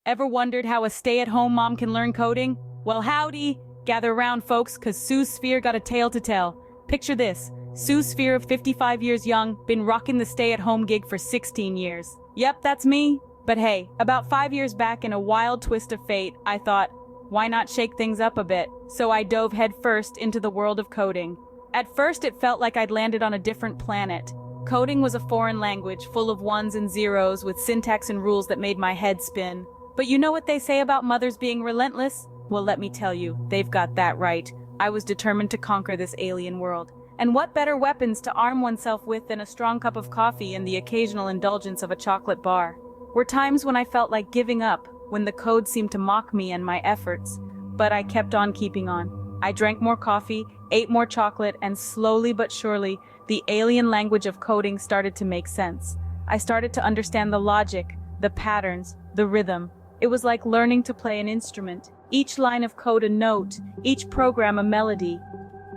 Ever wondered how a stay-at-home mom can learn coding? Well, howdy! Gather around, folks, cause Sue's Sphere got a tale to tell. Picture this. Sue's Sphere of 55 years young, been rocking the stay-at-home gig for 16 years. Yep, that's me. But hey, about 5 years back in a wild twist of fate, I thought, why not shake things up a bit? So I dove headfirst into the world of coding. At first, it felt like I'd landed on a different planet. Coding was a foreign language, full of ones and zeros, with syntax and rules that made my head spin. But you know what they say about mothers being relentless? Well, let me tell you, they've got that right. I was determined to conquer this alien world. And what better weapons to arm oneself with than a strong cup of coffee and the occasional indulgence of a chocolate bar? Were times when I felt like giving up, when the code seemed to mock me and my efforts. But I kept on keeping on. I drank more coffee, ate more chocolate, and slowly but surely, the alien language of coding started to make sense. I started to understand the logic, the patterns, the rhythm. It was like learning to play an instrument. Each line of code a note, each program a melody.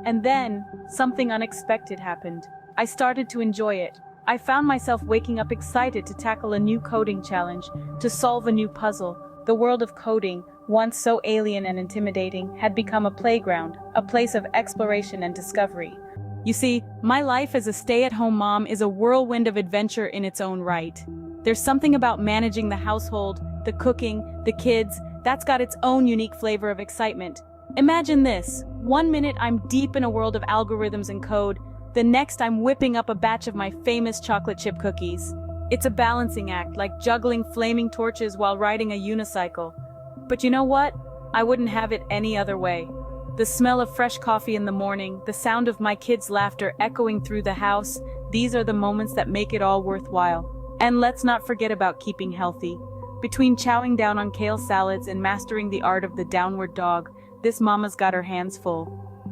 And then, something unexpected happened. I started to enjoy it. I found myself waking up excited to tackle a new coding challenge, to solve a new puzzle. The world of coding, once so alien and intimidating, had become a playground, a place of exploration and discovery. You see, my life as a stay-at-home mom is a whirlwind of adventure in its own right. There's something about managing the household, the cooking, the kids, that's got its own unique flavor of excitement. Imagine this. 1 minute I'm deep in a world of algorithms and code, the next I'm whipping up a batch of my famous chocolate chip cookies. It's a balancing act, like juggling flaming torches while riding a unicycle. But you know what? I wouldn't have it any other way. The smell of fresh coffee in the morning, the sound of my kids' laughter echoing through the house, these are the moments that make it all worthwhile. And let's not forget about keeping healthy. Between chowing down on kale salads and mastering the art of the downward dog, this mama's got her hands full.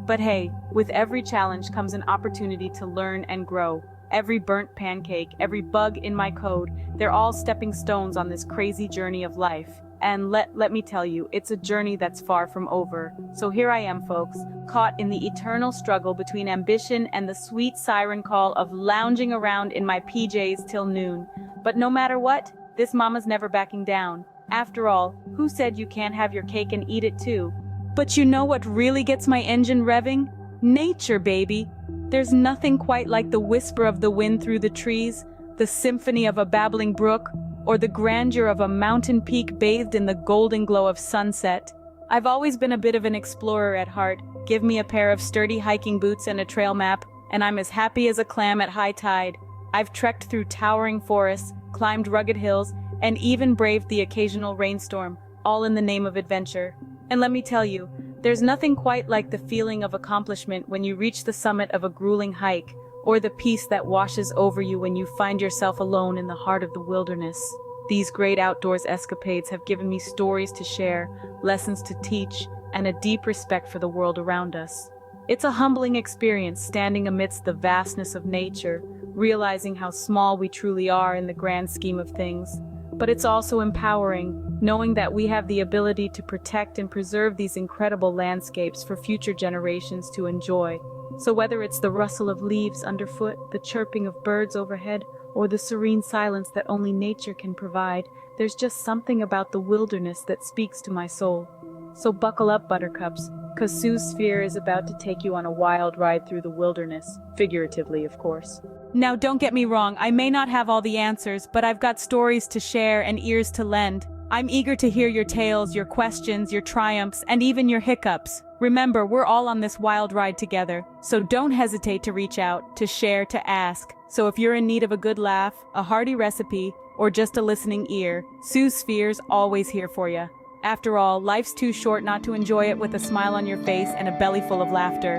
But hey, with every challenge comes an opportunity to learn and grow. Every burnt pancake, every bug in my code, they're all stepping stones on this crazy journey of life. And let me tell you, it's a journey that's far from over. So here I am, folks, caught in the eternal struggle between ambition and the sweet siren call of lounging around in my PJs till noon. But no matter what, this mama's never backing down. After all, who said you can't have your cake and eat it too? But you know what really gets my engine revving? Nature, baby. There's nothing quite like the whisper of the wind through the trees, the symphony of a babbling brook, or the grandeur of a mountain peak bathed in the golden glow of sunset. I've always been a bit of an explorer at heart. Give me a pair of sturdy hiking boots and a trail map, and I'm as happy as a clam at high tide. I've trekked through towering forests, climbed rugged hills, and even braved the occasional rainstorm, all in the name of adventure. And let me tell you, there's nothing quite like the feeling of accomplishment when you reach the summit of a grueling hike, or the peace that washes over you when you find yourself alone in the heart of the wilderness. These great outdoors escapades have given me stories to share, lessons to teach, and a deep respect for the world around us. It's a humbling experience standing amidst the vastness of nature, realizing how small we truly are in the grand scheme of things. But it's also empowering, knowing that we have the ability to protect and preserve these incredible landscapes for future generations to enjoy. So whether it's the rustle of leaves underfoot, the chirping of birds overhead, or the serene silence that only nature can provide, there's just something about the wilderness that speaks to my soul. So buckle up, buttercups, 'cause Sue's Sphere is about to take you on a wild ride through the wilderness, figuratively, of course. Now don't get me wrong, I may not have all the answers, but I've got stories to share and ears to lend. I'm eager to hear your tales, your questions, your triumphs, and even your hiccups. Remember, we're all on this wild ride together, so don't hesitate to reach out, to share, to ask. So if you're in need of a good laugh, a hearty recipe, or just a listening ear, Sue's Sphere's always here for you. After all, life's too short not to enjoy it with a smile on your face and a belly full of laughter.